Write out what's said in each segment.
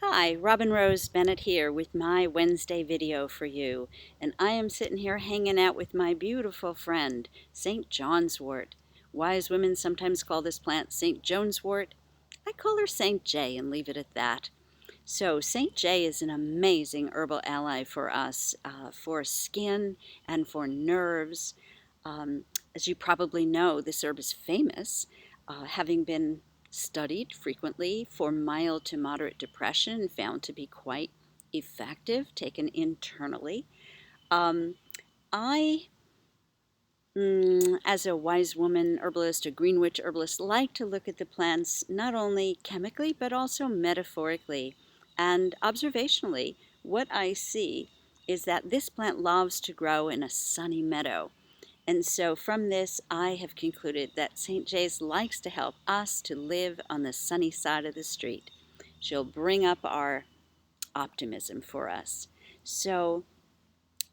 Hi, Robin Rose Bennett here with my Wednesday video for you, and I am sitting here hanging out with my beautiful friend, St. John's wort. Wise women sometimes call this plant St. John's wort. I call her St. J and leave it at that. So St. J is an amazing herbal ally for us, for skin and for nerves. As you probably know, this herb is famous, having been studied frequently for mild to moderate depression and found to be quite effective, taken internally. Um, I, as a wise woman herbalist, a green witch herbalist, like to look at the plants not only chemically but also metaphorically and observationally. What I see is that this plant loves to grow in a sunny meadow. And so from this, I have concluded that St. J's likes to help us to live on the sunny side of the street. She'll bring up our optimism for us. So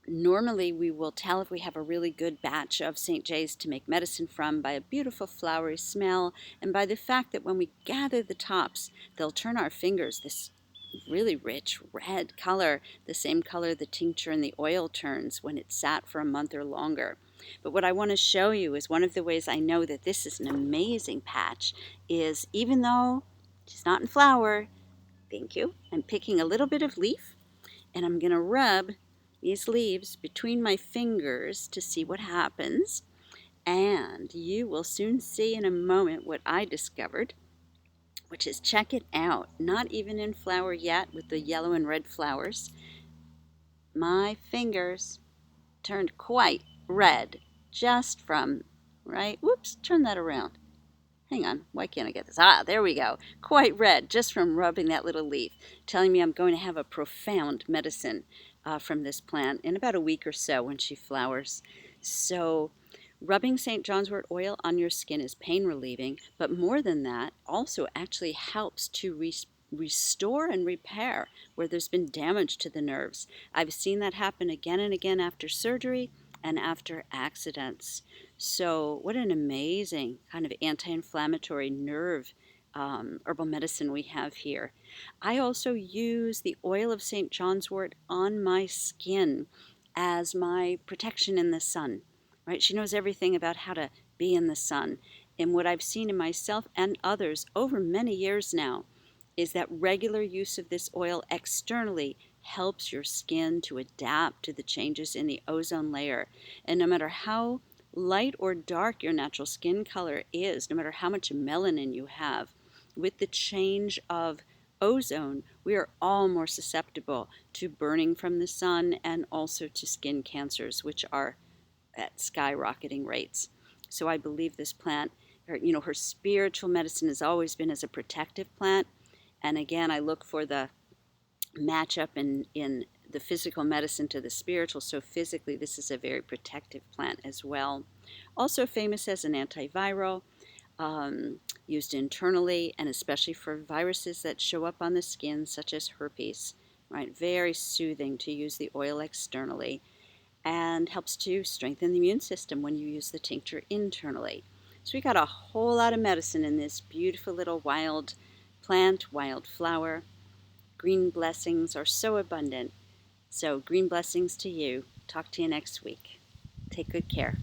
normally we will tell if we have a really good batch of St. J's to make medicine from by a beautiful flowery smell and by the fact that when we gather the tops, they'll turn our fingers this really rich red color, the same color the tincture and the oil turns when it's sat for a month or longer. But what I want to show you is one of the ways I know that this is an amazing patch is even though she's not in flower, thank you, I'm picking a little bit of leaf and I'm going to rub these leaves between my fingers to see what happens. And you will soon see in a moment what I discovered, which is check it out. Not even in flower yet with the yellow and red flowers. My fingers turned quite red just from, right? Whoops, turn that around. Hang on, why can't I get this? Ah, there we go. Quite red just from rubbing that little leaf, telling me I'm going to have a profound medicine from this plant in about a week or so when she flowers. So rubbing St. John's wort oil on your skin is pain relieving, but more than that, also actually helps to restore and repair where there's been damage to the nerves. I've seen that happen again and again after surgery and after accidents. So what an amazing kind of anti-inflammatory nerve herbal medicine we have here. I also use the oil of St. John's wort on my skin as my protection in the sun, right? She knows everything about how to be in the sun. And what I've seen in myself and others over many years now is that regular use of this oil externally helps your skin to adapt to the changes in the ozone layer. And no matter how light or dark your natural skin color is, no matter how much melanin you have, with the change of ozone, we are all more susceptible to burning from the sun and also to skin cancers, which are at skyrocketing rates. So I believe this plant, her spiritual medicine has always been as a protective plant. And again, I look for the matchup in the physical medicine to the spiritual. So physically, this is a very protective plant as well. Also famous as an antiviral, used internally and especially for viruses that show up on the skin, such as herpes. Right, very soothing to use the oil externally, and helps to strengthen the immune system when you use the tincture internally. So we got a whole lot of medicine in this beautiful little wild plant, wild flower. Green blessings are so abundant. So green blessings to you. Talk to you next week. Take good care.